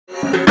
Oh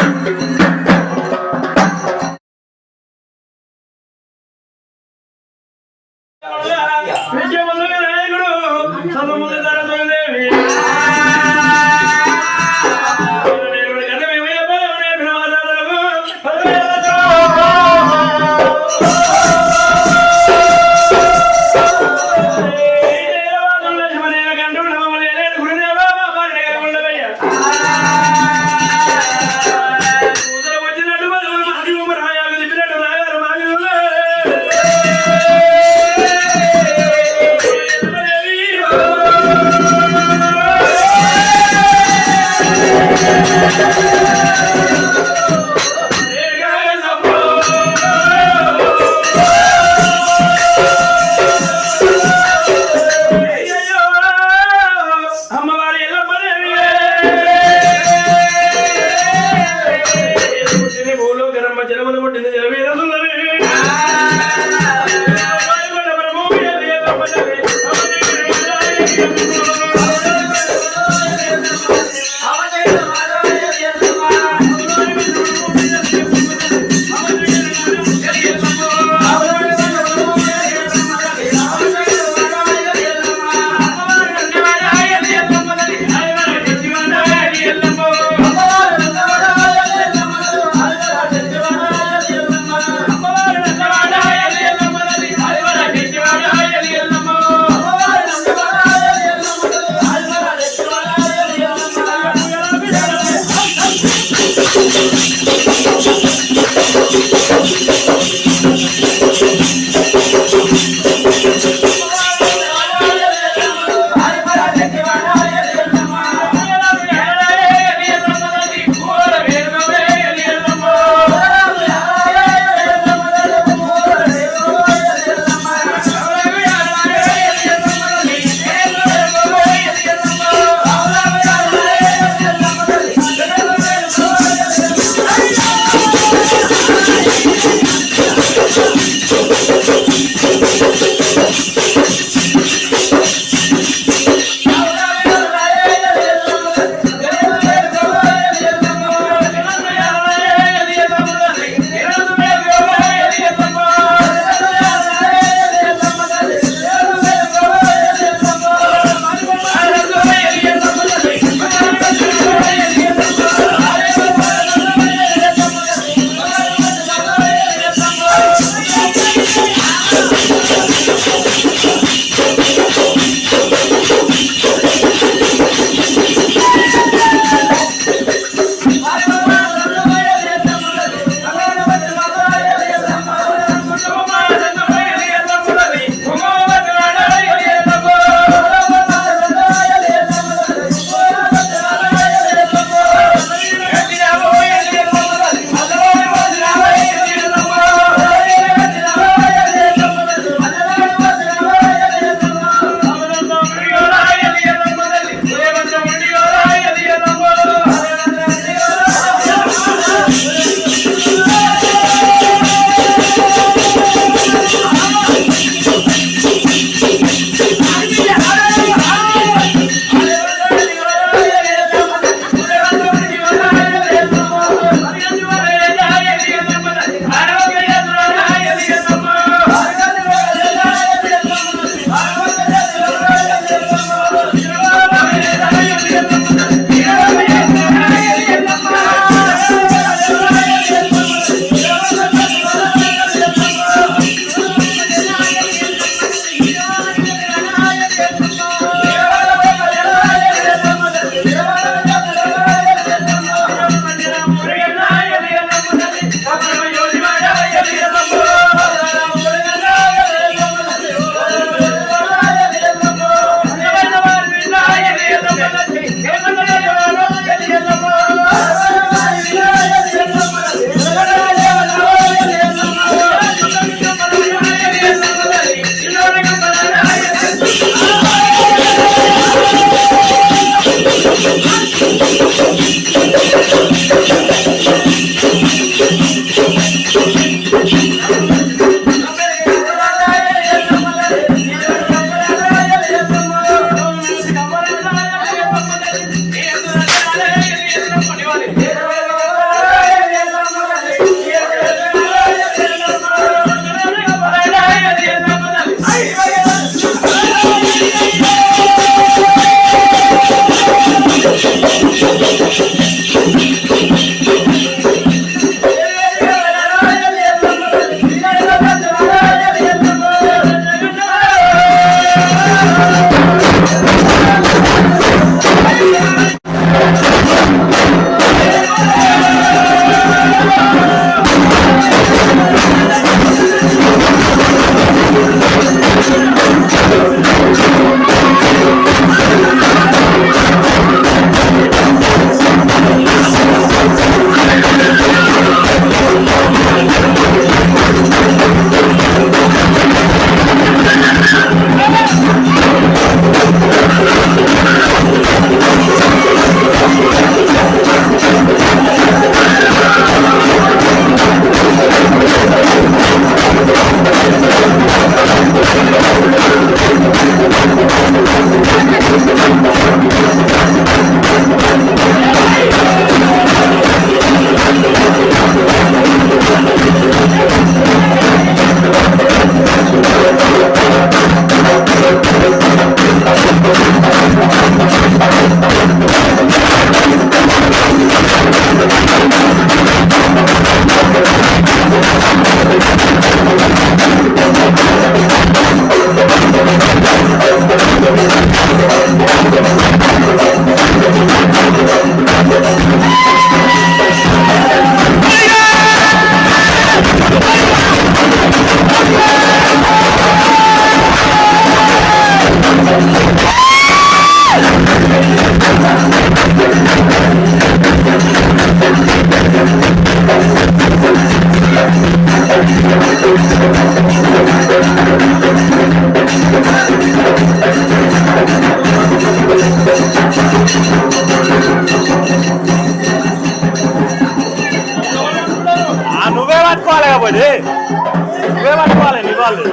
వాళ్ళు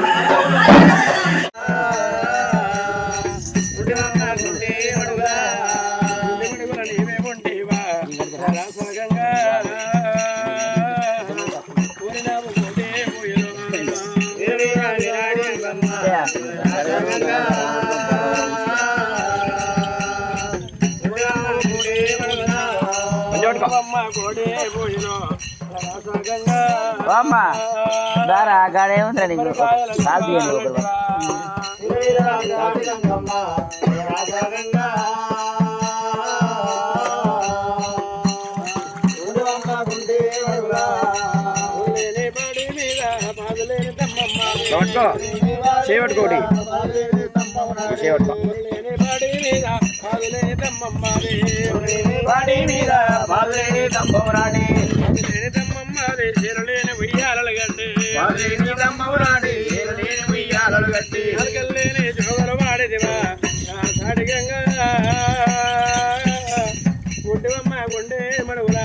అమ్మా దారా గాడే ఉందా నీకు కాల్ తీయండి ఒకరు చేపట్టుకోటి చేరలేని ఉయ్యాలలు గట్టి అలగలేని జోగలు వాడిదివా సాడిగంగా గుండెమ్మ గుండె మడుగులా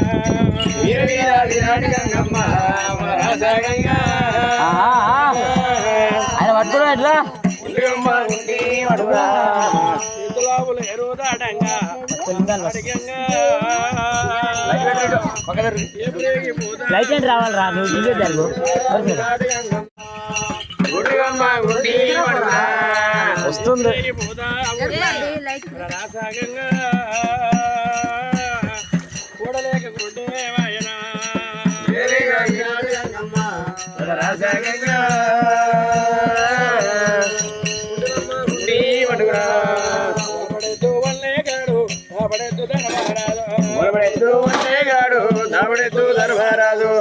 ఆయన పట్టుకున్నా ఎట్లా చేతులావులు ఎరువుదాడంగా లైసెన్స్ రావాలరా నువ్వు దిగే జరుగు వస్తుంది కూడలేక గుడ్డే వాయన దాబడెద్దు ధర్మరాజు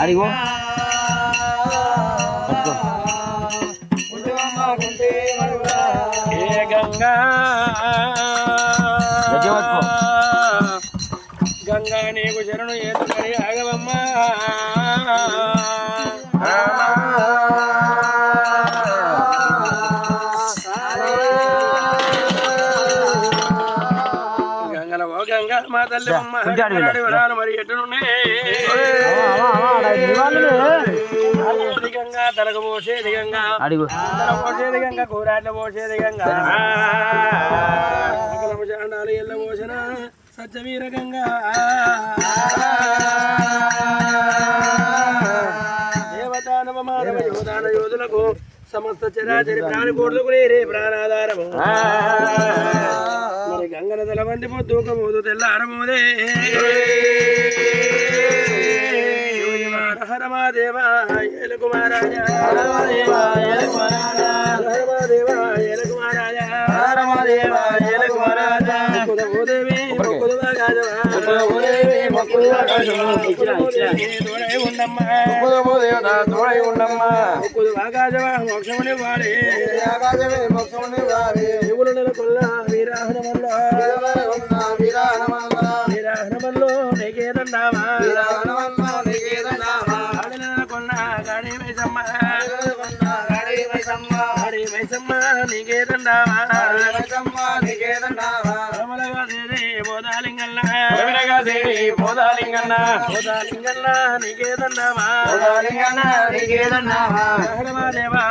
అడిగో గంగా గంగా నీకు శరణు ఏతుకరి ఆగవమ్మా గంగల ఓ గంగా మా తల్లి అమ్మ మరి ఎట్టునున్నాయి గంగా తనకు పోసేది గంగా పోసేది గంగా కూరాట్ల పోసేది గంగా చాండాలు ఎల్ల పోసిన సత్యవీర గంగా దేవతానవ మానవ యోధాన యోధులకు సమస్త చరాచరి ప్రాణికోట్లకు రే ప్రాణాధారము మరి గంగన తల వంటి పొద్దుకమోదు తెల్లారమోదే హరమాదేవా ఏల కుమారాజా హరమాదేవా ఏల కుమారాజా హరమాదేవా ఏల కుమారాజా కులభూదేవి మొక్కుదువా గాజవా కులభూదేవి మొక్కుదువా గాజవా తోడై ఉండమ్మా కులభూదేవత తోడై ఉండమ్మా మొక్కుదువా గాజవా మోక్షముని వాడే ఆకాశమే మోక్షముని వాడే దేవుడు నెలకొల్ల వీరాహనమల్లో వీరాహనమల్లో నీకే దండావా వీరాహనమల్లో నీకే దండావా గాడి మైసమ్మ నీకే దండావా బోధాలింగన్న నీకే దండావా హరమాదేవా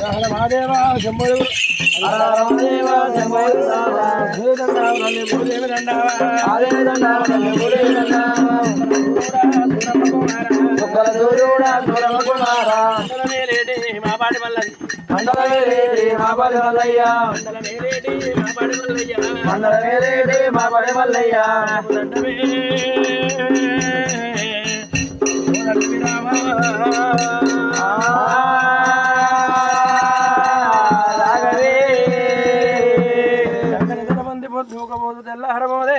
హరమాదేవా శంభుడు మాపాడి మల్లయ్య మాపాడి మల్లయ్య తెల్లహరమోదే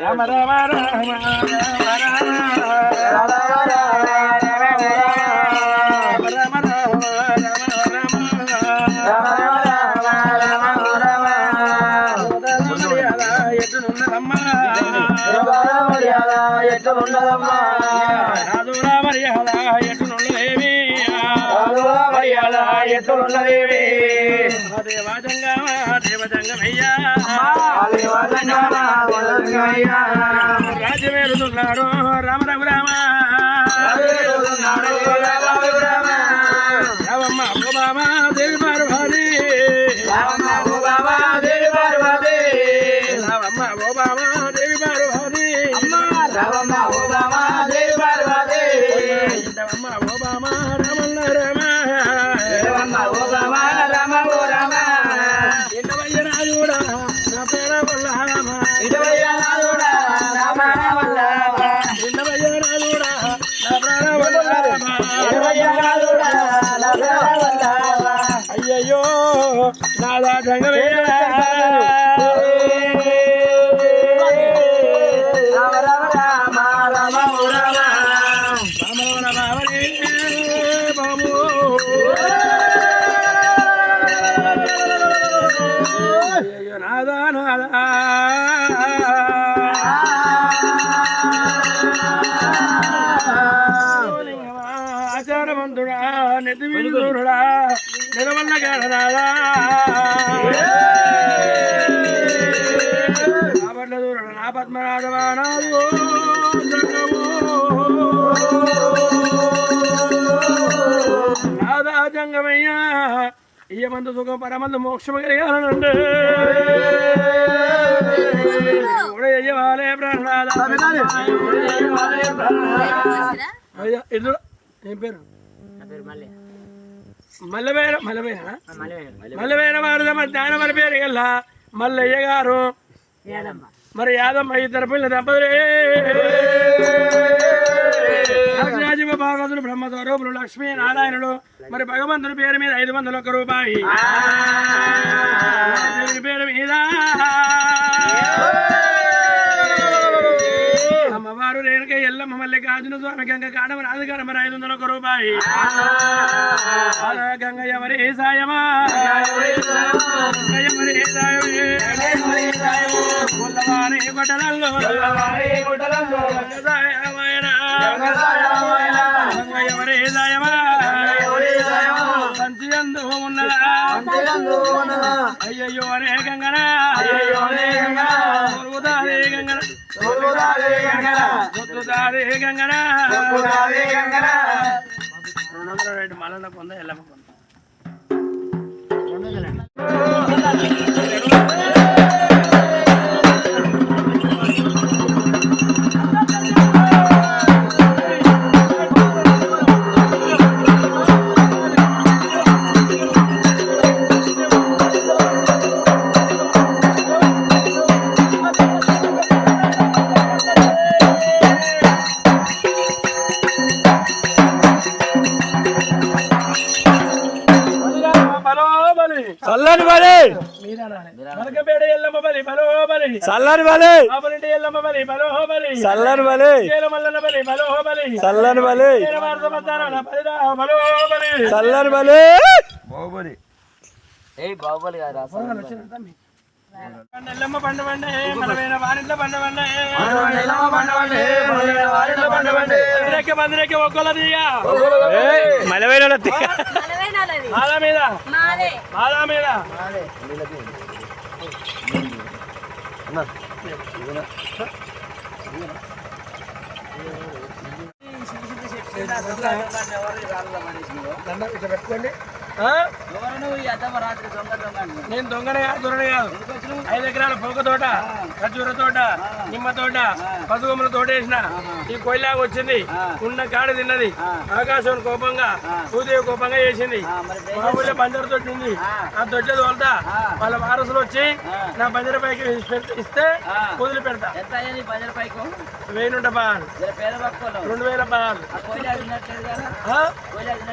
రామ రామ రామ ఎట్టునున్నదమ్మా మర్యాద ఎట్టునున్నదేవి ఎట్టున్నదేవి దేవజంగమయ్యా రాజవేరుతున్నాడు రామ రఘురామ రామమ్మ బాబా దేవి పార్వతి రామమ్మ బాబా దేవి పార్వతి రామమ్మ బాబా దేవి పార్వతి రామమ్మ బాబా దేవి పార్వతి రామమ్మ బాబా రామన్న రామ రామమ్మ బాబా రామ రామ ఇంటవయ్య రాజుడా నా పేర వల్లమ ఇంటవయ్య రాజుడా నా పేర వల్లమ ఇంటవయ్య రాజుడా నా పేర వల్లమ ఇంటవయ్య రాజుడా నా పేర వల్లమ అయ్యయ్యో నాదా జంగమయ్య రామ రామ రామ రామ రామ రామ రామ బాబు అయ్యో నాదా నాదా ఆచారవంతుడా నెత్తిమీదుడా నిలవల్ల గాడరాదా కాబట్ల దూరుడు నా పద్మరాజవానాదు నాదా జంగమయ్యా ఇయ్యమందు సుఖం పరమందు మోక్షము కలిగానంటే అయ్యవాలే ప్రాణనాథ ఎదురు ఏం పేరు మల్లవేర మల్లవేర వారు జ్ఞానం అని పేరు గల్లా మల్లయ్య గారు మరి యాదమ్మ ఇద్దరు పిల్లల దంపతులే రాజీవ భాగవతులు బ్రహ్మస్వరూపులు లక్ష్మీ నారాయణుడు మరి భగవంతుని పేరు మీద 501 రూపాయి పేరు మీద అమ్మవారు రేణుక ఎల్లమ్మ మల్లికార్జున స్వామి గంగ కాడమ రాజుగాడ మరి 501 రూపాయి గంగ ఎవరి సాయమా ఎవరి సాయమే కొట్టలలో ఎవరి సాయమా సంచి అందు ఉన్నదా అయ్యయ్యో అనే గంగనా గంగనా మళ్ళీ కొంద ఎల్లమ్మ కొంద చల్లని బలి మలకపేట ఎల్లమ్మ బలి బలో బలి చల్లని బలి బాబులింటి ఎల్లమ్మ బలి బలో బలి చల్లని బలి మల్లన్న బలి బలో బలి చల్లని బలి బలో బలి చల్లని బలి బాహుబలి బాహుబలి గారు ఎల్లమ్మ పండు బండే మనమైన వారింట్లో పండు బండే మందిరెక్కి ఒక్కల తీయ మలవైన మాలా మీద మాలా మీద పెట్టుకోండి నేను దొంగనే కాదు దొరనే కాదు 5 ఎకరాల పొగ తోట ఖర్జూర తోట నిమ్మ తోట పసుగుమ్మల తోట వేసిన ఈ కొయ్యలాగా వచ్చింది ఉన్న కాడ తిన్నది ఆకాశం కోపంగా భూదేవి కోపంగా చేసింది మా ఊళ్ళో బంజరు తొట్టి ఉంది ఆ తొట్టె తోలుతా వాళ్ళ వారసులు వచ్చి నా బంజర పైకి ఇస్తే కుదిలి పెడతా 1000 బాల్ 2000 బాల్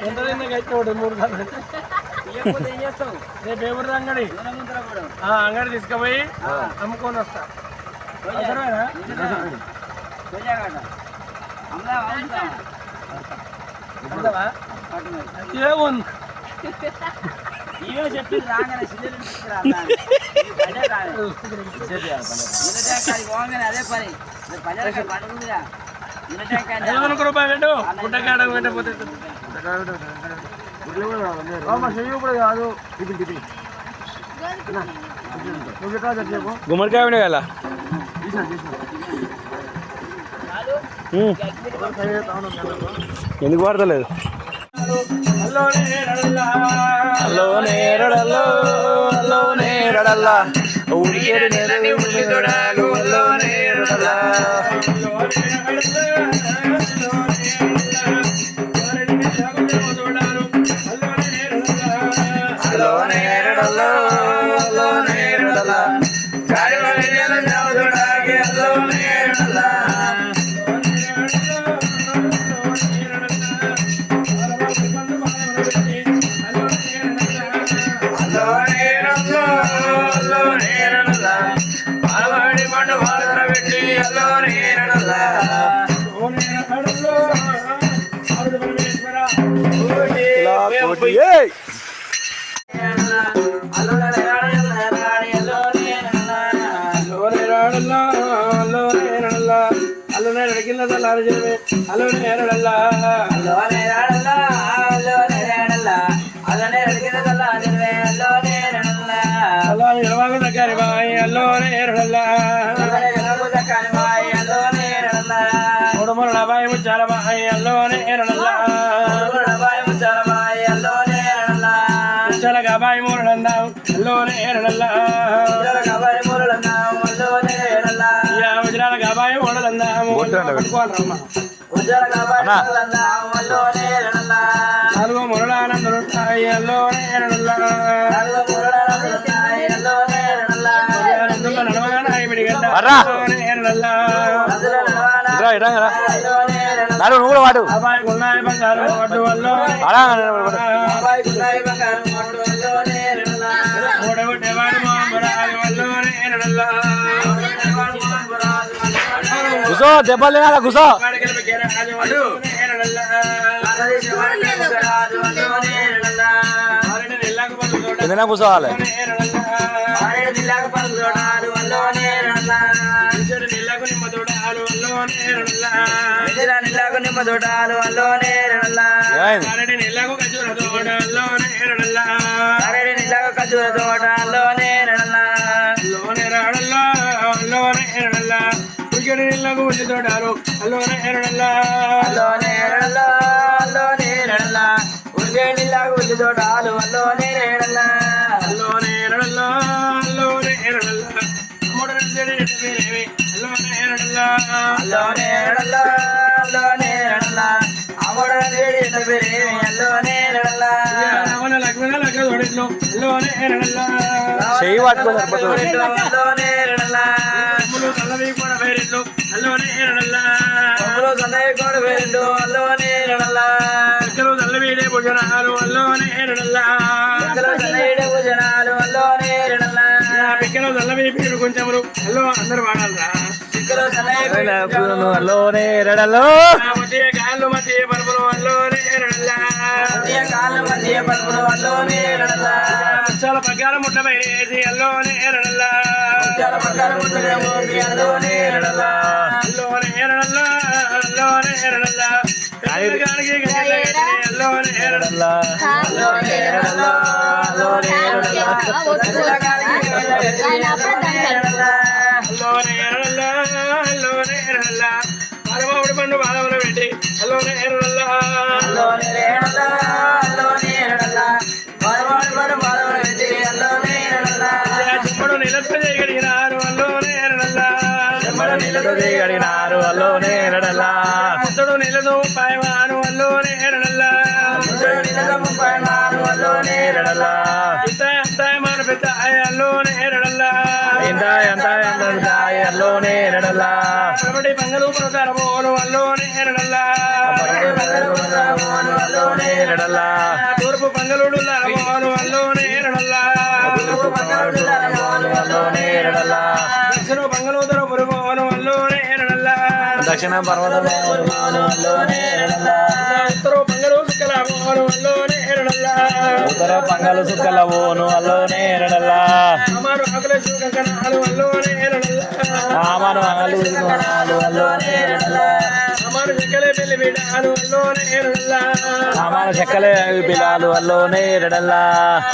ఎంత తిన్నా అయితే 3 సార్లు రేపు ఎవరు అంగడి అంగడి తీసుకుపోయి అమ్ముకొని వస్తా ఏముంది చెప్పింది రాగానే అదే పని పండుగ 500 రూపాయలు పెట్టు గుట్టకాడ పెట్టకపోతే గుమ్మడికాయ ఉండే కదా ఎందుకు పడతలేదు హలో నేరడల్లో హలో నేరడల్లా ఉడికేడు నేరని ఉడి తోడాలు హలో నేరడల్లా హలో నేరడల్లో హలో నేరడల్లా హలో నేరడల్లా చాలా బాయ్ అల్లోనే గబాయి మూరడందా అల్లోనే వజ్రాల గబాయి మూడలందా పట్టుకోవాలమ్మా నాలుగో మురళానందరు అల్లోనే నువ్వు కూడా వాడు బంగారు అడ్డు వల్లో మూడగొట్టేవాడు మామరాజు వల్లోనే కూసో దెబ్బలు తినాలా కూసో కిందనే కూర్చోవాలి తోడాలు అల్లోనే చెయ్యి పట్టుకో సరిపోతుంది తల్లవీడే భోజనాలు అల్లోనే పిక్కలు తల్లవీ పీడు కొంచెం అల్లో అందరు వాడాలరా అల్లోనే రెడలో కాళ్ళు మధ్య పరుపులు అల్లోనే చాలా పగ్గాల ముట్టపై వేసి అల్లోనే బాలబాబుడి పండు బాలవల పెట్టి అల్లోనే చెమ్మడు నిలతో చేయగలిగినారు అల్లోనే అడిగినారు అల్లోనే రెడల్లా అతడు నిలదు పాయవాను అల్లోనే మన పెద్ద అల్లోనే అల్లోనే రెడల్లా కబడ్డీ పంగలు పడతారు అల్లోనే రెడల్లా తూర్పు పంగలుడు అల్లోనే దక్షిణ పంగలుదర పురుగోను అల్లోనే దక్షిణ పర్వతం ఉత్తర పంగలు సుక్కల అల్లోనే ఉత్తర పంగలు సుక్కల ఓను అల్లోనే ఎరడల్లా అమరు ఆకుల శుకనాలు అల్లోనే ఎరడల్లా ఆమను అంగలు అల్లోనే ఎరడల్లా అమరు చెక్కలే పెళ్లి బిడ్డాలు అల్లోనే ఎరడల్లా ఆమను చెక్కలే పిలాలు అల్లోనే ఎరడల్లా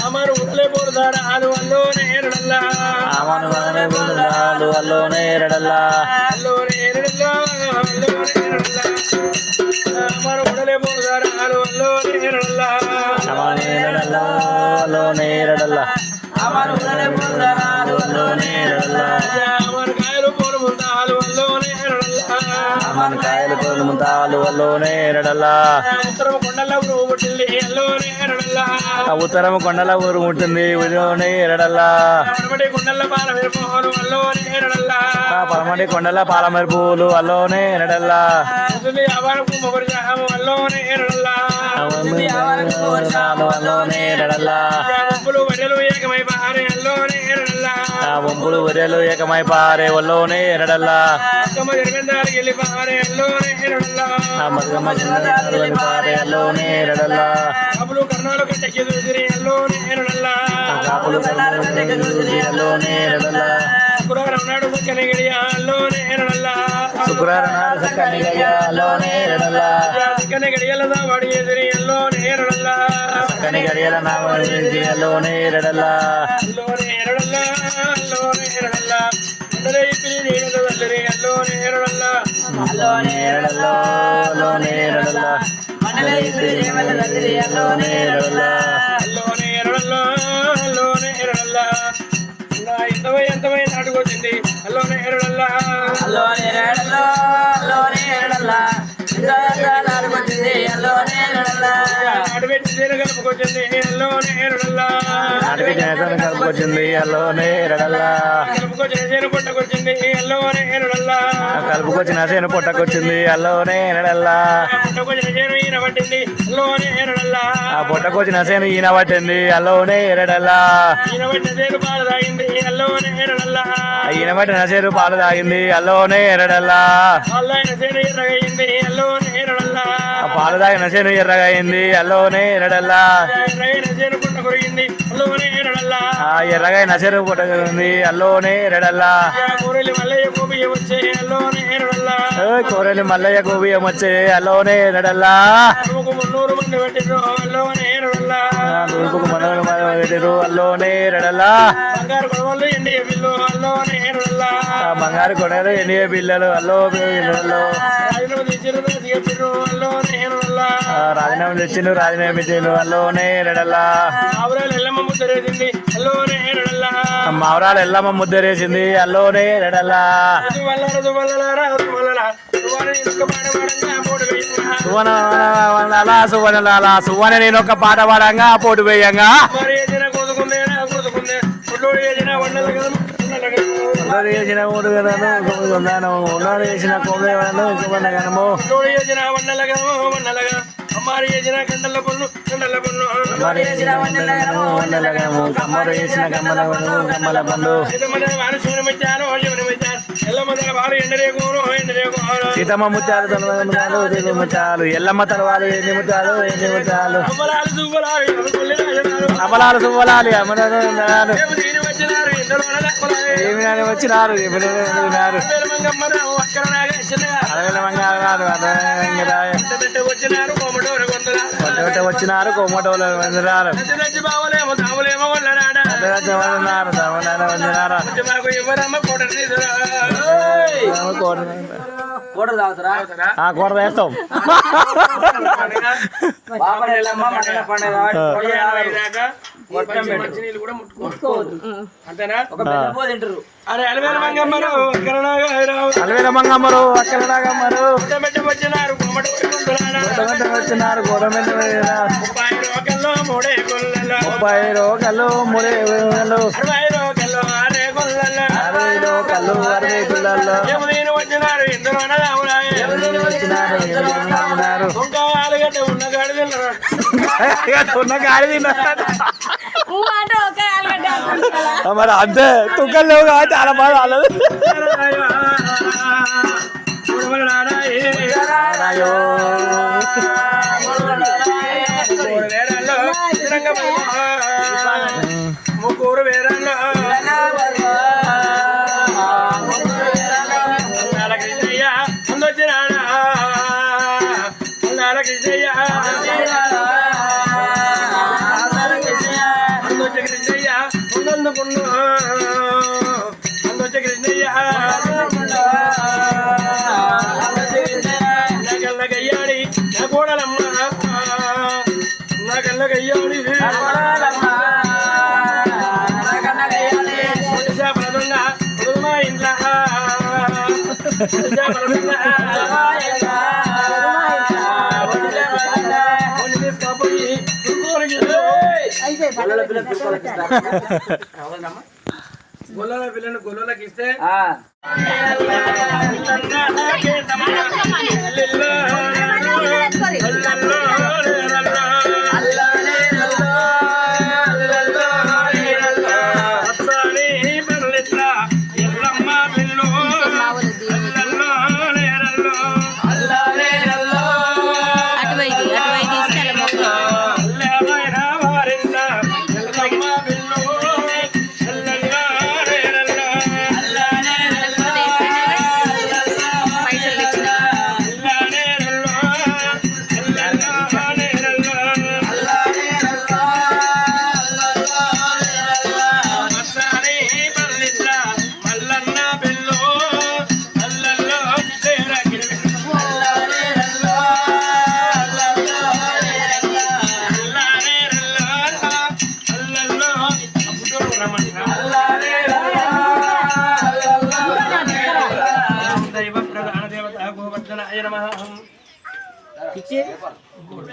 అమరు ఉడలే పోరుదారాలు అల్లోనే ఎరడల్లా ఆమను పిలాలు అల్లోనే ఎరడల్లా అల్లోనే ఎరడల్లా అల్లోనే ఎరడల్లా అమరు ఉడలే పోరుదారాలు అల్లోనే ఎరడల్లా ఆమను ఎరడల్లా అల్లోనే ఎరడల్లా ఆమను పిలాలు అల్లోనే ఎరడల్లా అమరు కాయలు పోరు ముందాలు అల్లోనే ఎరడల్లా ఆమను కాయలు కోలు ముంతాలు అల్లోనే ఎరడల్లా ఉత్తరం కొండల ఊరు పుట్టింది అల్లోనే ఎరడల్లా ఉత్తరం కొండల ఊరు ఉంటుంది ఉదయోనే ఎరడల్లా పడమటి కొండల పాల వేపోరు అల్లోనే ఎరడల్లా పరమటి కొండల పాలమెరుపులు అల్లోనే ఎరడల్లా ముసలి అవారపు మొగరు జాము అల్లోనే ఎరడల్లా అల్లోనే ఎరడల్లా గుంపులు వడ్డలు ఏకమై పారే అల్లోనే ఎరడల్లా వంపులు ఒరేలు ఏకమై పారే ఒల్లోనే ఎరడల్లా అక్కమ్మ జరగందాలు వెళ్ళి పారే అల్లోనే ఎరడల్లా మధురమ్మ పారే అల్లోనే ఎరడల్లా కాపులు కర్ణాలు కట్టెక్కి దూసిరి అల్లోనే ఎరడల్లా కాపులు అల్లోనే ఎరడల్లా శుక్రవారం నాడు ముక్కని గడియ అల్లోనే ఎరడల్లా శుక్రవారం నాడు సక్కని గయ్య అల్లోనే ఎరడల్లా ముక్కని గడియల వాడి ఎదిరి అల్లోనే ఎరడల్లా సక్కని గడియల అల్లోనే ఎరడల్లా అల్లోనే ఎరడల్లా అల్లోనే ఎరడల్లా అందరూ ఇప్పిరి నీడలు వల్లరి అల్లోనే ఎరడల్లా అల్లోనే ఎరడల్లా అల్లోనే ఎరడల్లా అల్లోనే ఎరడల్లా అల్లోనే ఎరడల్లా అల్లోనే ఎరడల్లా ఎంతమై నాటుకొచ్చింది అల్లోనే ఎరడల్లా అల్లోనే ఎరడల్లా అల్లోనే ఎరడల్లా నాటు పెట్టి చీర కలుపుకొచ్చింది అల్లోనే ఎరడల్లా నాటికి జనతను కలుపుకొచ్చింది అల్లోనే ఎరడల్లా కలుపుకొచ్చిన చీర పుట్టకొచ్చింది అల్లోనే ఎరడల్లా కలుపుకొచ్చిన చేను పొట్టకొచ్చింది అల్లోనే ఎరడల్లా పుట్టకొచ్చిన చీర ఈయన పట్టింది అల్లోనే ఎరడల్లా ఆ పొట్టకొచ్చిన చేను ఈయన పట్టింది అల్లోనే ఎరడల్లా ఈయన పట్టిన చీర పాలు తాగింది అల్లోనే ఎరడల్లా ఈయన పట్టిన చేను పాలు తాగింది అల్లోనే ఎరడల్లా అల్లైన చీర ఎర్రగయింది అల్లోనే ఎరడల్లా ఆ పాలు తాగిన చేను ఎర్రగా అయింది అల్లోనే ఎరడల్లా ఎర్రగైన చీర పుట్ట కొరిగింది అల్లోనే ఎరడల్లా ఆ ఎర్రగా నచెరు పొట్టకొచ్చింది అల్లోనే ఎరడల్లా కూరలి మల్లయ్య కోపి వచ్చే అల్లోనే ఎరడల్లా కోరలి మల్లయ్య గోబియం వచ్చే అల్లోనే ఎరడల్లా తమకు 300 మంది పట్టిరు అల్లోనే ఎరడల్లా తూర్పుకు మనలు పెట్టిరు అల్లోనే ఎరడల్లా బంగారు కొడవళ్ళు ఎండియ బిల్లు అల్లోనే ఎరడల్లా ఆ బంగారు కొడలు ఎన్ని పిల్లలు అల్లో పిల్లలు రాజులు తెచ్చిరు చెప్పిర్రు అల్లోనే ఎరడల్లా రాజీనామా తెచ్చిండు రాజీనామా ఇచ్చిండు అల్లోనే ఎరడల్లా ఆవురాలు ఎల్లమ్మ ముద్దరేసింది అల్లోనే ఎరడల్లా మావరాలు ఎల్లమ్మ ముద్దరేసింది అల్లోనే ఎరడల్లా సువన సువన నేను ఒక పాట పాడంగా పోటు వేయంగా చేసిన ఊరు కదను చేసిన కోమేవను అమ్మారి చేసిన గంటల పన్ను మరి చేసిన వండలగము కమ్మరు చేసిన కమ్మల కమ్మల పండు సీతమ్మ ముత్యాలు తలవాలు తెలుగు ముత్యాలు ఎల్లమ్మ తలవాలు ఎన్ని ముత్యాలు ఎన్ని ముత్యాలు అమలాలు సువ్వలాలు అమలాలు ఏమి అని వచ్చినారు ఎప్పుడు అడవిల మంగారు వచ్చినారు కోమటోలు వందనారు కూర వేస్తాం అలవేల మంగమ్మరు అక్కడ వచ్చినారు వచ్చినారు గోడ మీద 30 రోగలు 3 వేలు 60 రోగలు 60 గుళ్ళల్లో వచ్చినారు ఎందరో వచ్చినారు ఉన్న గాడి ఉన్న గాడి తిన్నారు మరి అంతే తుక్కలు లేవు కాబట్టి చాలా బాగా రాలేదు ముగ్గురు వేరల్లో కృష్ణయ్య ముందొచ్చినాడా కృష్ణయ్య ముందొచ్చ కృష్ణయ్య ముందందుకున్నా ముందొచ్చ కృష్ణయ్య నా కళ్ళ గయ్యాడి నా కోడలమ్మ నా కళ్ళ గయ్యాడి మా ఇంట్లో తీసుకపోయి గొల్లల పిల్లని గొల్లలకి ఇస్తే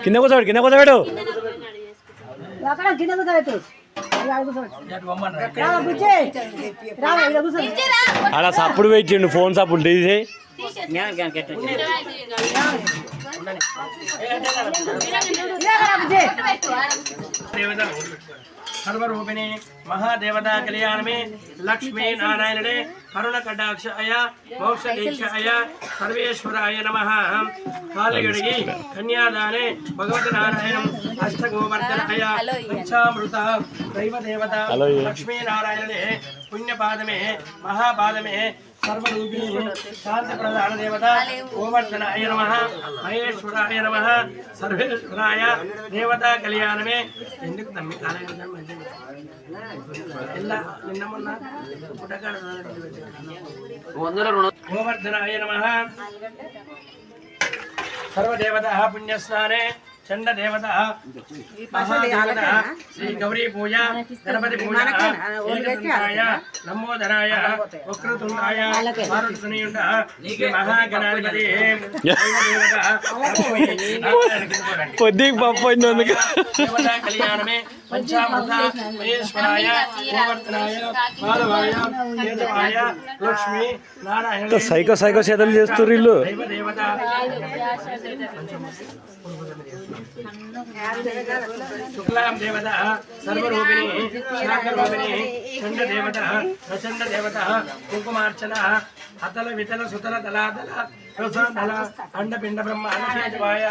కింద కూర్చోబెట్టు కింద కూర్చోబెట్టు అలా సప్పుడు పెట్టిండు ఫోన్ సప్పుడు తీసి సర్వరూపిణి మహాదేవతా కళ్యాణమే లక్ష్మీ నారాయణే కరుణ కటాక్షాయ మోక్ష దీక్షాయ సర్వేశ్వరాయ నమః కాళిగడిగి కన్యాదానే భగవతి నారాయణం అష్టగోవర్ధనాయ పంచామృత దైవదేవత లక్ష్మీ నారాయణే పుణ్యపాదమే మహాపాదమే సర్వరూపిణి శాంతి ప్రధాన దేవత గోవర్ధనాయ నమః మహేశ్వరాయ నమః సర్వేశ్వరాయ దేవతా కళ్యాణమే ఎందుకు తమ్మి కాలగడం మంచిది ఎలా నిన్న మొన్న పుట్టకాడ గోవర్ధనాయ నమః సర్వదేవత పుణ్యస్నానే చండ దేవత మహాదేవత శ్రీ గౌరీ పూజ గణపతి పూజ ఏకదంతాయ లంబోదరాయ వక్రతుండాయ మారుతనయుండ శ్రీ మహాగణాధిపతి పొద్దుకి పప్పు అయినందుకు దేవతా కళ్యాణమే పంచామృత మహేశ్వరాయ గోవర్ధనాయ మాధవాయ కేశవాయ లక్ష్మీ నారాయణ సైకో సైకో చేతలు చేస్తుర్రు వీళ్ళు దైవదేవత శుక్లాం దేవత సర్వరూపిణి శాఖరూపిణి చండ దేవత ప్రచండ దేవత కుంకుమార్చన అతల వితల సుతల తలాతల రసదల అండపిండ బ్రహ్మ అన్నకేశవాయ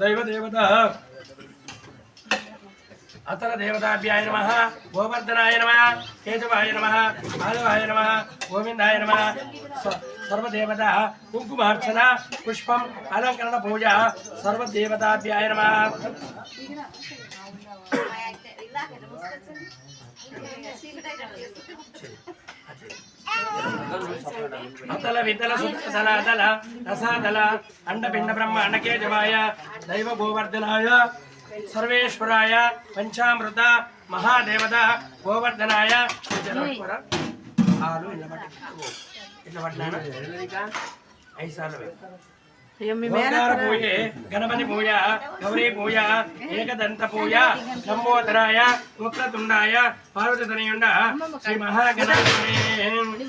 దైవదేవత అతల దేవతాభ్యాయ నమః గోవర్ధనాయ నమః కేశవాయ నమః మాధవాయ నమః గోవిందాయ నమః సర్వదేవత కుంకుమార్చన పుష్పం అలంకరణ పూజ సర్వదేవతాభ్యాయ నమః అతల వితల సుతల అతల రసాదల అండపిండ బ్రహ్మ అన్నకేశవాయ దైవ గోవర్ధనాయ సర్వేశ్వరాయ పంచామృత మహాదేవత గోవర్ధనాయ పూజ గణపతి పూజ గౌరీ పూజ ఏకదంత పూజ లంబోదరాయ వక్రతుండాయ పార్వతనయుండ శ్రీ మహాగణాధిపతి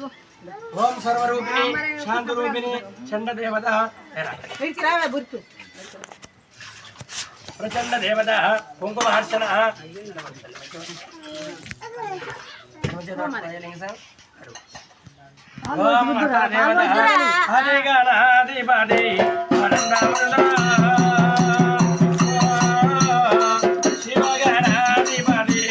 ఓం సర్వరూపిణి శాంతరూపిణి చండదేవత ప్రచండ దేవత కుంకుమార్చన ఓం మాతా దేవత ఆది గణాధిపతి శివ గణాధిపతి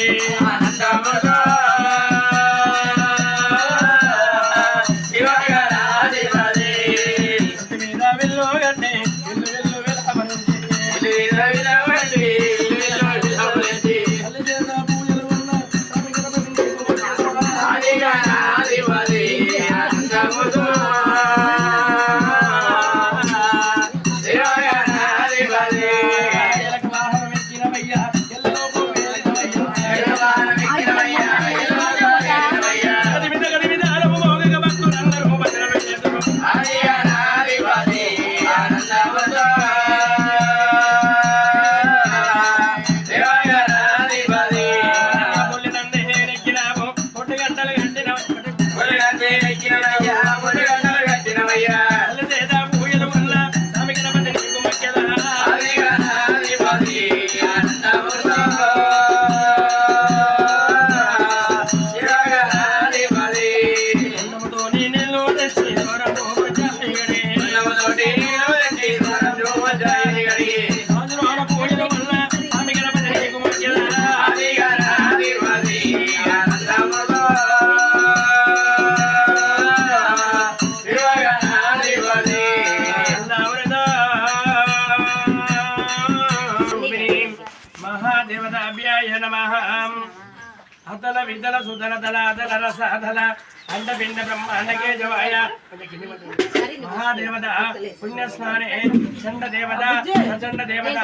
అతల వితల సుతల తల అతల రస అతల అండపిండ బ్రహ్మాండకే జవాయ మహాదేవత పుణ్యస్నానే చండ దేవత ప్రచండ దేవత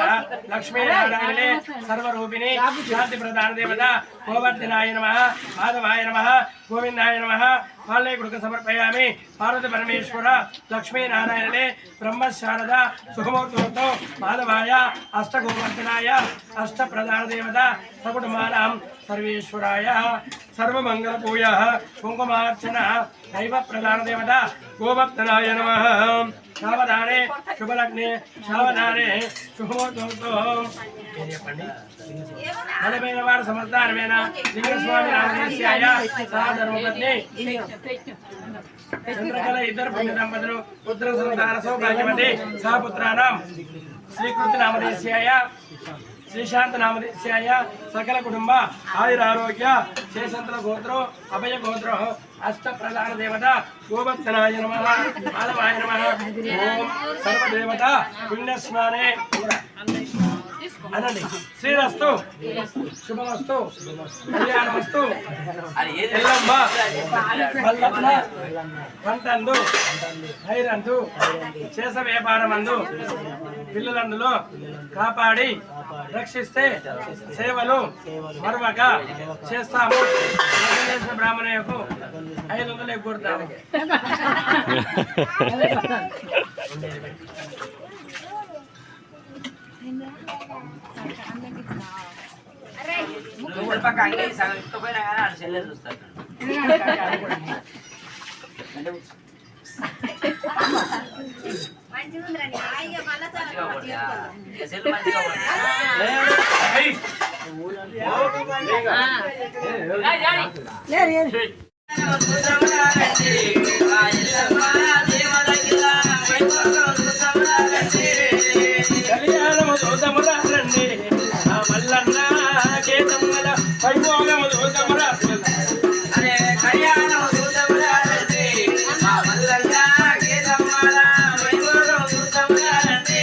లక్ష్మీనారాయణే సర్వరూపిణి శాంతి ప్రధాన దేవత గోవర్ధనాయ నమః మాధవాయ నమః గోవిందాయ నమః పాలే గుడుక సమర్పయామి పార్వతి పరమేశ్వర లక్ష్మీనారాయణే బ్రహ్మశారద సుఖమూర్తో మాధవాయ అష్టగోవర్ధనాయ అష్ట ప్రధాన దేవత సకుటుంబానాం సర్వేశ్వరాయ సర్వమంగళ పూజ కుంకుమార్చన దైవ ప్రధాన దేవత గోవర్ధనాయ నమః సావధానే శుభలగ్నే సావధానే శుభమూర్తో చెప్పండి 40 వారు సమర్థానమైన లింగస్వామి రామదేశ్యాయ సహధర్మపత్ని చంద్రకళ ఇద్దరు పుణ్య దంపతులు పుత్ర సంతాన సౌభాగ్యవతి సహపుత్రానాం శ్రీకృతి నామదేశ్యాయ శ్రీశాంత నామదేశ్యాయ సకల కుటుంబ ఆయురారోగ్య శేషంతర గోత్రో అభయ గోత్రో అష్ట ప్రధాన దేవత గోవర్ధనాయ నమః మాధవాయ నమః ఓం సర్వదేవత పుణ్యస్నానే అనండి శ్రీరస్తు శుభమస్తు కళ్యాణమస్తు ఎల్లమ్మ మల్లన్న పంటందు హైరందు చేస వ్యాపారమందు పిల్లలందులో కాపాడి రక్షిస్తే సేవలు మరవక చేస్తాము బ్రాహ్మణకు 500 ఎగ్గొడతాము కళ్యాణము దోసములండి మల్లన్న కేతమ్మల వైభోగము దోసములండి అరే కళ్యాణము దోసములండి మల్లన్న కేతమ్మల వైభోగము దోసములండి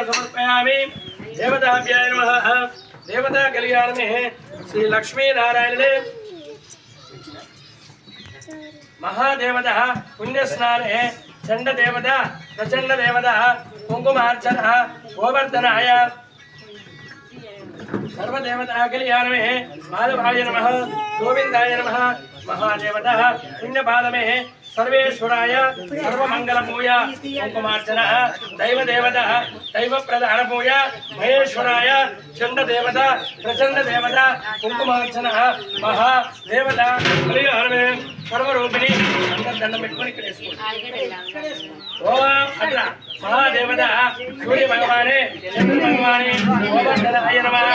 समर्पयामि देवताभ्याय नमः देवता कल्याण में श्री लक्ष्मी नारायण महादेवता पुण्यस्नान चंड देवता प्रचंड देवता कुंकुमार्चन गोवर्धनाय सर्वदेवता कल्याण में माधवाय नमः गोविंदाय नमः महादेवता पुण्यपाद में सर्वेश्वराय सर्वमंगल पूजा कुंकुमार्चन दैव देवता दैव प्रधान पूजा महेश्वराय चंड देवता प्रचंड देवता कुंकुमार्चन महादेवता कल्याण में सर्वरूपिणी దండం పెట్టుకొని ఇక్కడ ఓం అట్లా మహాదేవత సూర్య భగవానే చంద్ర భగవానే గోవర్ధనాయ నమః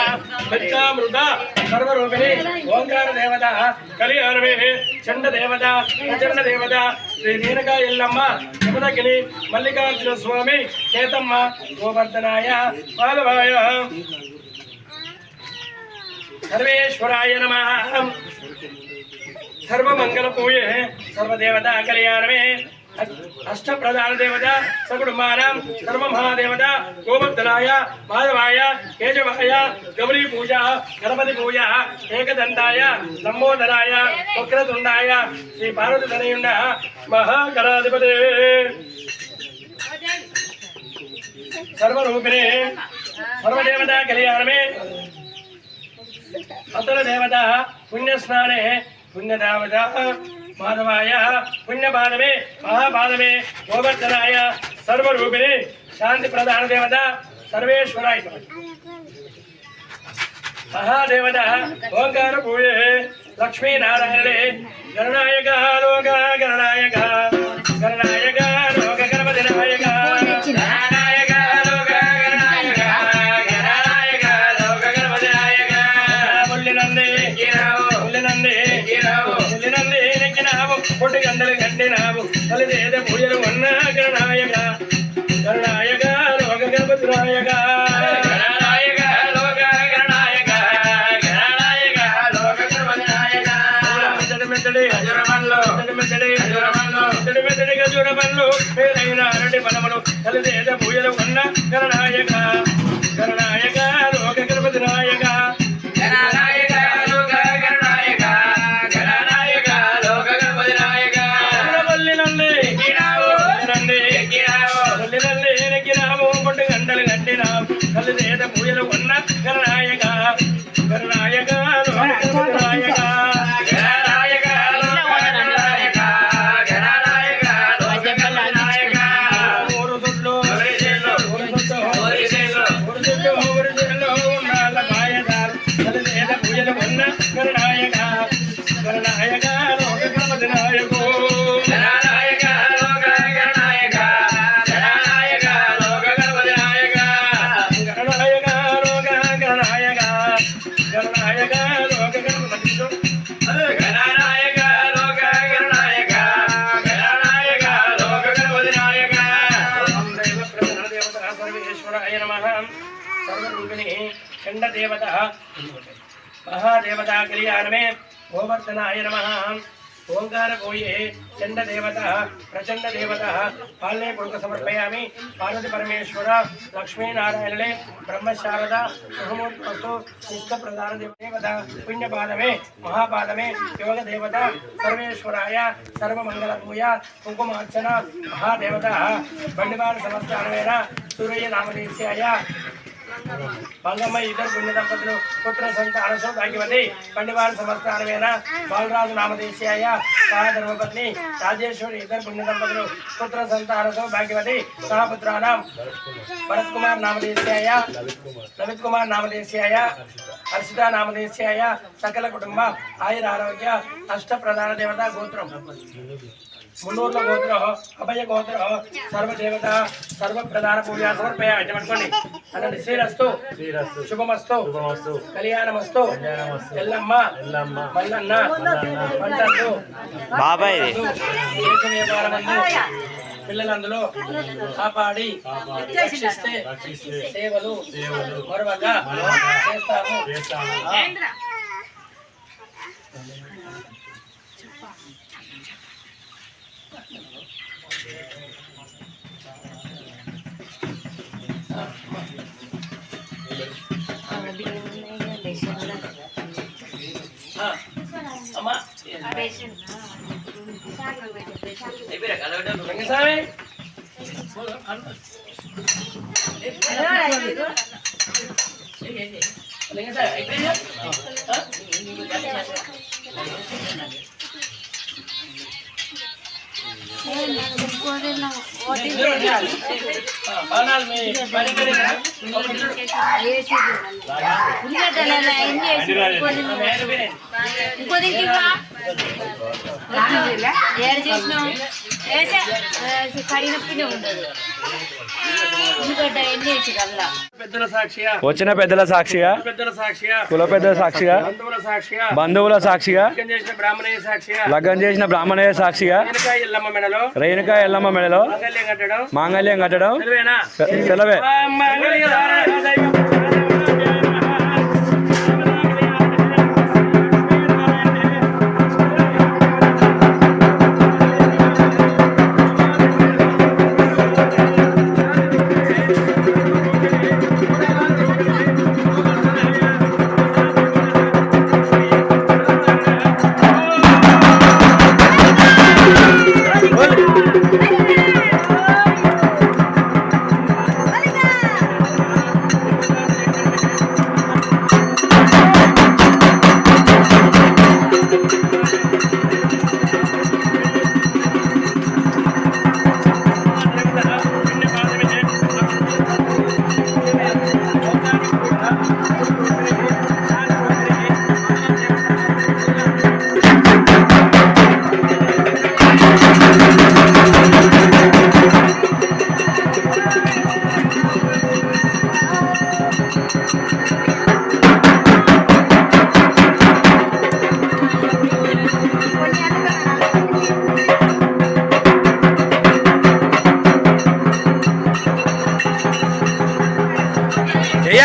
పచ్చామృత సర్వరూపిణి ఓంకార దేవత కలియారమే చండ దేవత ప్రచండ దేవత శ్రీ దీనకా ఎల్లమ్మ యమునగిరి మల్లికార్జున స్వామి కేతమ్మ గోవర్ధనాయ మాధవాయ सर्वेश्वराय नमः सर्वमंगल पूजे सर्वदेवता कल्याण में అష్టప్రధాన దేవత సకుటుంబానాం సర్వమహాదేవత గోవర్ధనాయ మాధవాయ కేశవాయ గౌరీ పూజ గణపతి పూజ ఏకదంతాయ లంబోదరాయ వక్రతుండాయ శ్రీ పార్వతి తనయుండ మహాగణాధిపతే సర్వరూపిణే సర్వదేవతా కళ్యాణమే అతల దేవత పుణ్యస్నానే పుణ్యదేవత మాధవాయ పుణ్యపాదమే మహాపాదమే గోవర్ధనాయ సర్వరూపిణి శాంతి ప్రధాన దేవత సర్వేశ్వరాయ మహాదేవత ఓంకార పూజే లక్ష్మీనారాయణే గణనాయక లోక గణనాయక గణనాయక లోక గణపతి నాయక గణనాయక లోక గణనాయక గణనాయక లోక గణపతి నాయక ముల్లినంది ముల్లినంది ముల్లినంది నెక్కినావు పొట్టి గంటలు గంటినావు తల్లిదేద పూజలు ఉన్న గణనాయక గణనాయక లోక గణపతి నాయక గణనాయక లోక గణనాయక గణనాయక లోక గణపతి నాయక మెత్తడి మెత్తడి గజుర పనులు పేరైన అరటి పనములు తల్లిదేద పూజలు ఉన్న గణనాయక గణనాయక లోక గణపతి నాయక గణనాయక లోక గణనాయక గణనాయక లోక గణపతి నాయక నంది నెక్కినాము పొట్టు గంటలు కట్టినాము తల్లిదేద పూజలు ఉన్న గణనాయక గణనాయక లోక గణపతి నాయక గణనాయక లోక గణనాయక గణనాయక లోక గణపతి నాయక ఊరు దుడ్లు ఉండాల పాయదాలు తల్లిదేద పూజలు ఉన్న గణనాయక గణనాయక లోక గణపతి నాయకు గణనాయక లోక గణనాయక గణనాయక లోక గణపతి నాయక గణనాయక లోక గణనాయక గణనాయక లోక గణపతి గణనాయక లోక గణనాయక గణనాయక లోక గణపతి నాయక ఓం దైవ ప్రధాన దేవత సర్వేశ్వరాయ నమః సర్వరూపిణి చండ దేవత మహాదేవతా కళ్యాణమే గోవర్ధనాయ నమః ఓంకార కోయే చండ దేవత ప్రచండ దేవత పాలనే పురుక సమర్పయామి పార్వతి పరమేశ్వర లక్ష్మీనారాయణలే బ్రహ్మశారద శుభమూర్తస్తు నిష్ట ప్రధాన దేవత పుణ్యపాదమే మహాపాదమే యోగ దేవత సర్వేశ్వరాయ సర్వమంగళ పూజ కుంకుమార్చన మహాదేవత బండివార సంస్థానమైన సూర్య నామదేశ్యాయ మంగమ్మ ఇద్దరు పుణ్య దంపతులు పుత్ర సంతాన సౌభాగ్యవతి పండివారి సంస్థానమైన బాలరాజు నామదేశ్యాయ సహధర్మపత్ని రాజేశ్వరి ఇద్దరు పుణ్య దంపతులు పుత్ర సంతాన సౌభాగ్యవతి సహపుత్రానాం భరత్ కుమార్ నామదేశ్యాయ లలిత్ కుమార్ నామదేశ్యాయ హర్షిత నామదేశ్యాయ సకల కుటుంబ ఆయుర ఆరోగ్య అష్ట ప్రధాన దేవత గోత్రం మున్నూర్ల గోత్ర అభయ గోత్ర సర్వదేవత సర్వ ప్రధాన పూజ సమర్పయ అనుకోండి అనండి శ్రీరస్తు శుభమస్తు కళ్యాణమస్తు ఎల్లమ్మ మల్లన్న పంటలు బాబాయ్ దేశ వ్యాపారమందు పిల్లలందులో కాపాడి రక్షిస్తే సేవలు మరొక చేస్తాము అమ్మా రంగస్వామి వచ్చిన పెద్దల సాక్షిగా కుల పెద్దల సాక్షిగా బంధువుల సాక్షిగా లగ్గం చేసిన బ్రాహ్మణయ్య సాక్షిగా రేణుకా ఎల్లమ్మ మెడలో మాంగళ్యం కట్టడం సెలవే.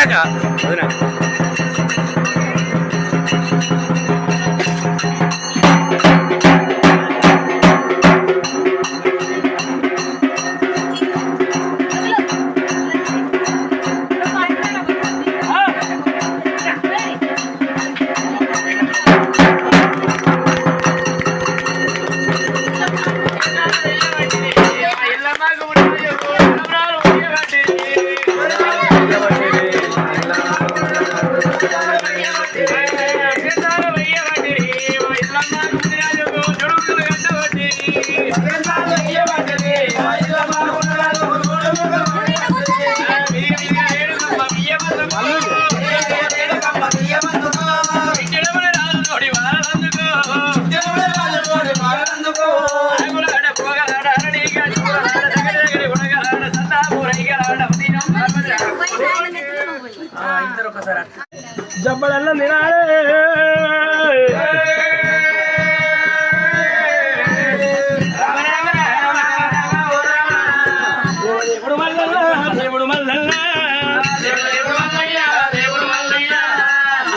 అక్క వదినా జబ్బడల్ల నినాడే దేవుడు మల్లన్న దేవుడు మల్లన్న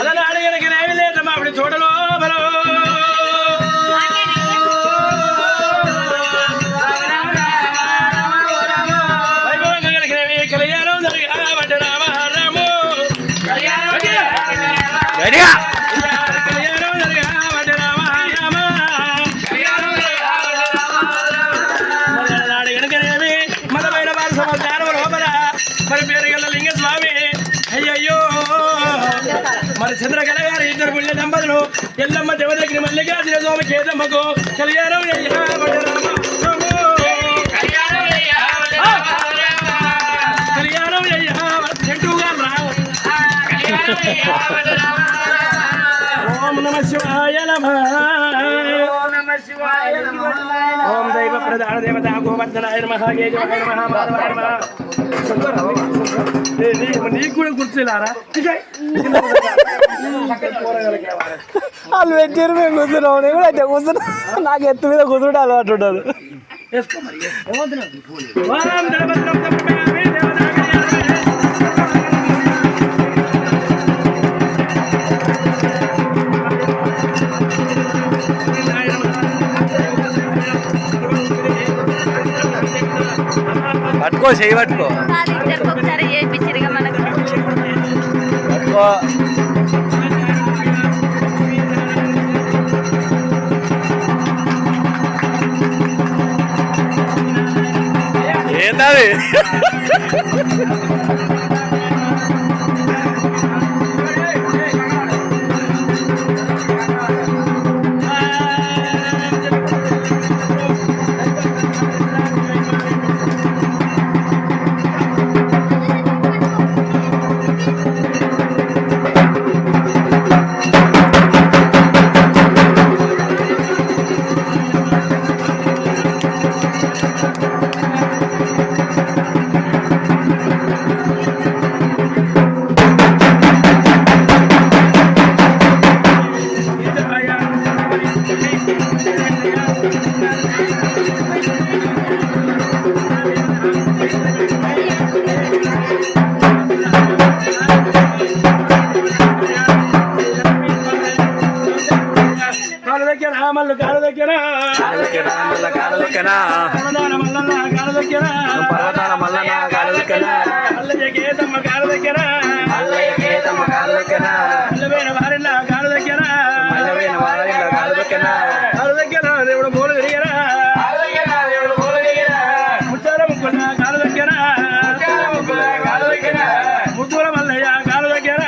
అలా అడిగిన ఏమి లేదమ్మా అప్పుడు చూడలో బలో వైభవంగా కలిగినవి కళ్యాణం జరిగా బట్ట రామ రాము రెడీగా మదమైన వారి సమాచారం లోపల మరి పేరుగల్ల లింగస్వామి అయ్యయ్యో మరి చంద్రకళ గారి ఇద్దరు పుణ్య దంపతులు ఎల్లమ్మ దేవదగిరి మల్లికార్జున స్వామి కేతమ్మకు కళ్యాణం కళ్యాణం చెట్టుగా రావు ఓం నమ శివాయ నమః ఓం దైవ ప్రధాన దేవత గోవర్ధనాయ నమః కేశవాయ నమః మాధవాయ నమః నీకు కూడా కూర్చోలేరా వాళ్ళు పెట్టారు మేము కూర్చున్నాం నేను కూడా అయితే కూర్చున్నా నాకు ఎత్తు మీద కూర్చుంటే అలవాటు ఉండదు వేసుకో మరి ఓం దళభద్రం తప్పయామి దేవతా పట్టుకో చెయ్యి పట్టుకో ఒకసారి చేయించారు మనకు పట్టుకో ఏంటది మల్లు కాలు దగ్గర పర్వతాల మల్లన్న కాలు దగ్గర కేతమ్మ కాలు దగ్గర అల్లవేన వారిల్ల కాలు దగ్గర కాలు దగ్గర కాలు దగ్గర దేవుడు మూల తిరిగిన ముచ్చాల ముక్కున్న కాలు దగ్గర ముద్దుల మల్లయ్య కాలు దగ్గర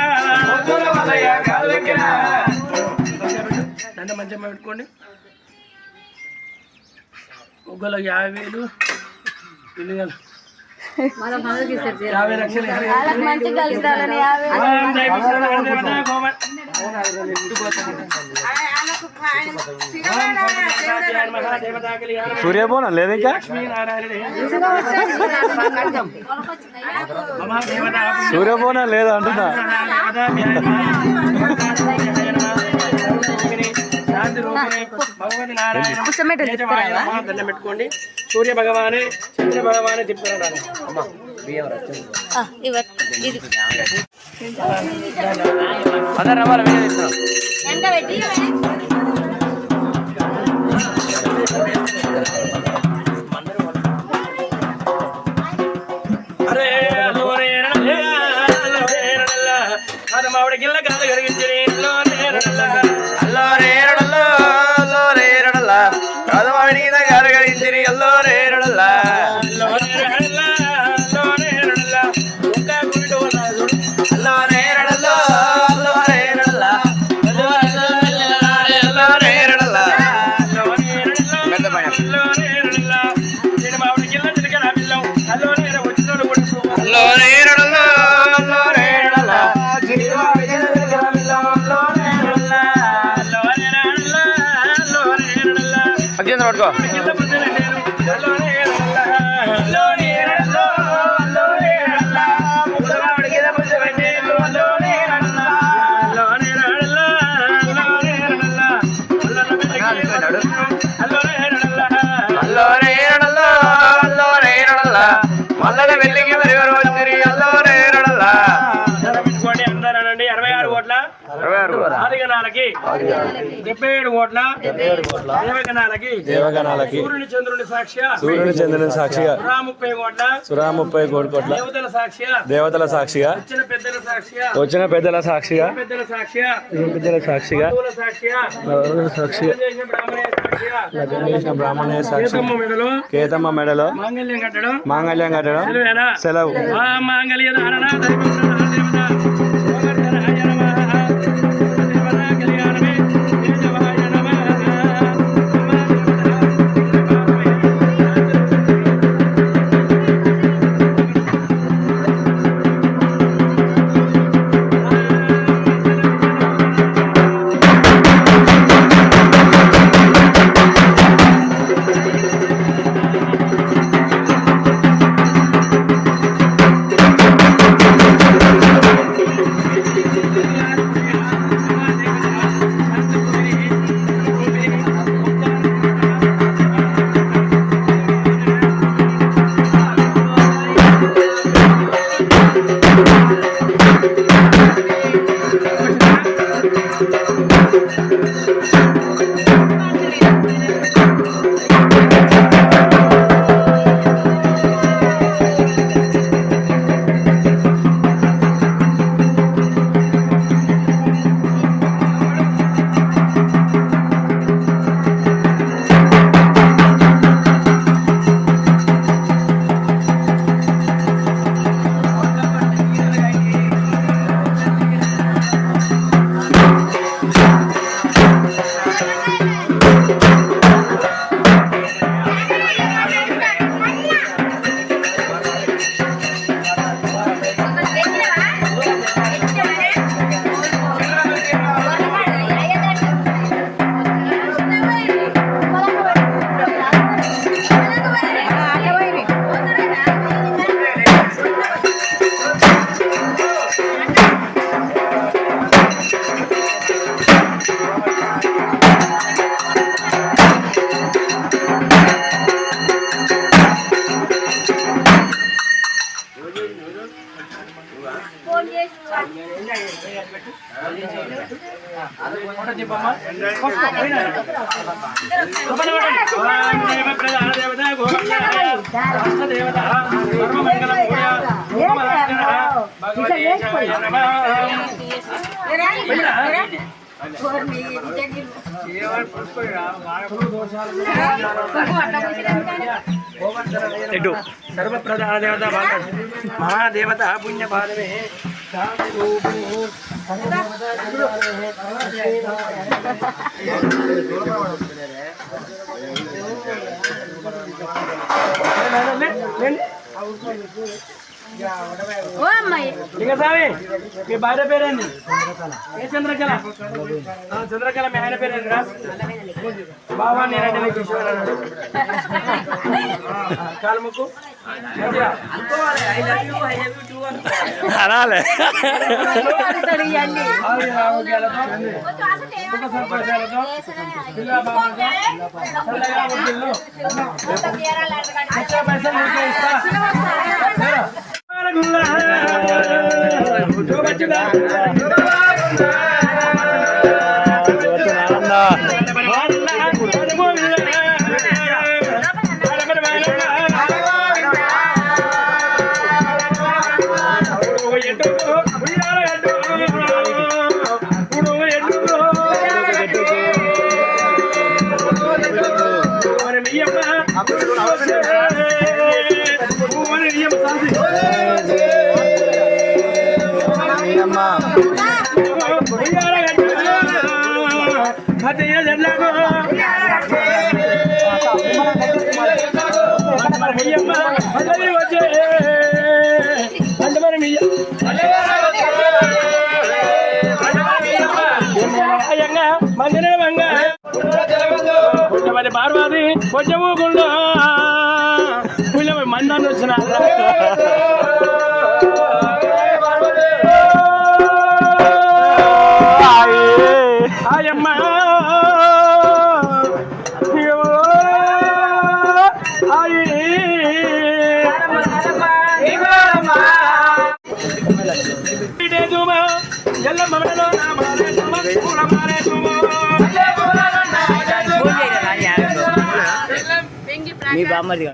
దండ మంచమ్మ పెట్టుకోండి ఒక్కళ్ళకి 50,000 పిల్లలు 50 లక్షలు మంచి కలుగుతారని సూర్యబోనం లేదు ఇంకా సూర్యబోనం లేదు అంటున్నా భగవతి నారాయణ దండం పెట్టుకోండి. సూర్య భగవానే చంద్ర భగవానే తిప్పుతున్నాడు. ఇది ఎంత పెట్టి అరే అది మావిడ గిల్ల కాదు కలిగించి పట్టుకో మల్లడ వెళ్ళికి మరి వచ్చి అల్లోరేరడల్లా 26 ఓట్ల ఆదిగణాలకి 77 ఓట్ల దేవగణాలకి సూర్యుని చంద్రుని సాక్షిగా సురా 30 కోట్ల దేవతల సాక్షిగా వచ్చిన పెద్దల సాక్షిగా బ్రాహ్మణే సాక్షి కేతమ్మ మెడలో మాంగళ్యం కట్టడం సెలవు మాంగళ్య సర్వప్రధాన దేవత మహాదేవత పుణ్యపాదమే లింగస్వామి మీ భార్య పేరేంది? ఏ చంద్రకళ? చంద్రకళ మీ ఆయన పేరేంద్రా? బాబా నేనంటే కిషోర్ కాలుముక్కు అనాలే సుఖ సంతోషాలతో పిల్ల బాబా పైసలు ఇస్తా పార్వతి కొంచెము గుండో మందాన్ని వచ్చిన ఆయమ్మ మీ బామ్మది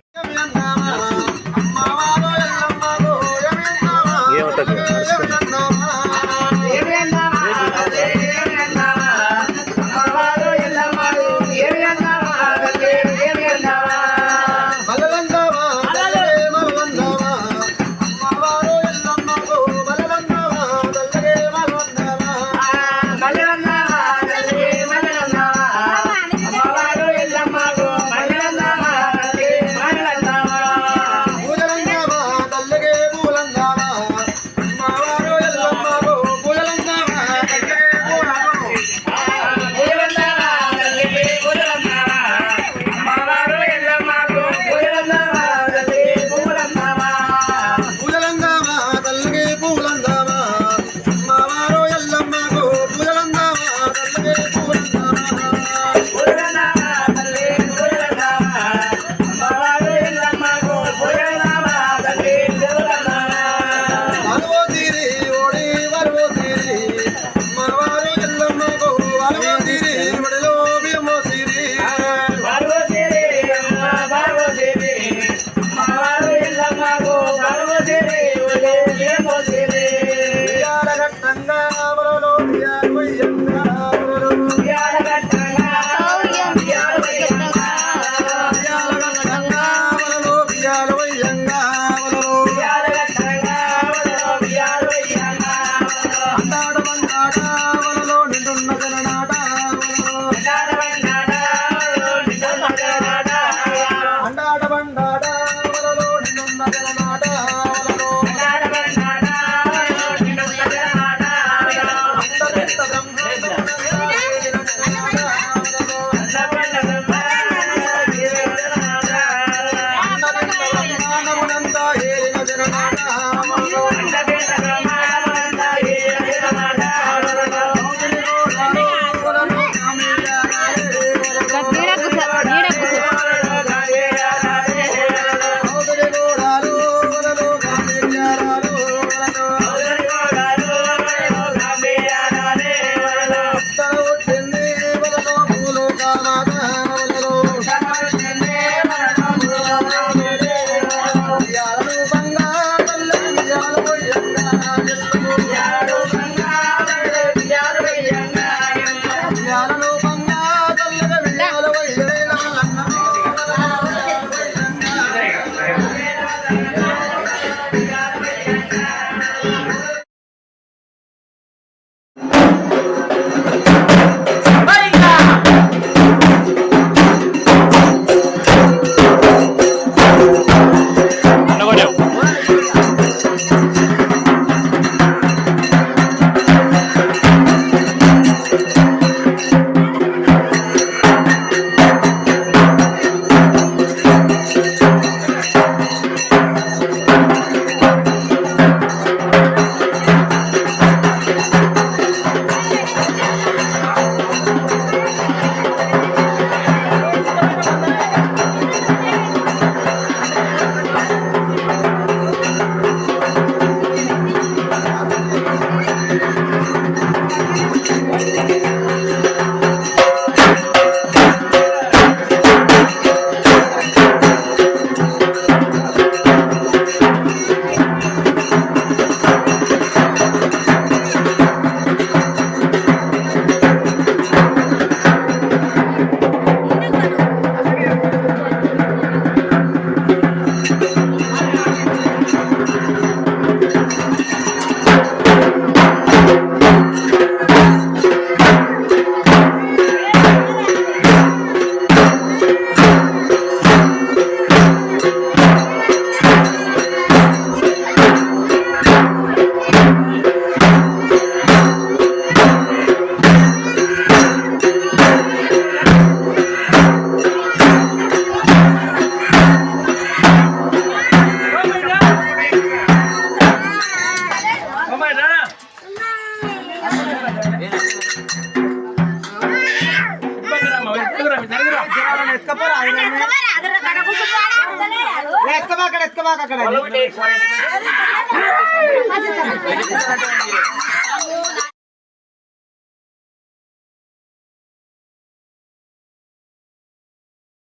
ఎక్కబాక అక్కడ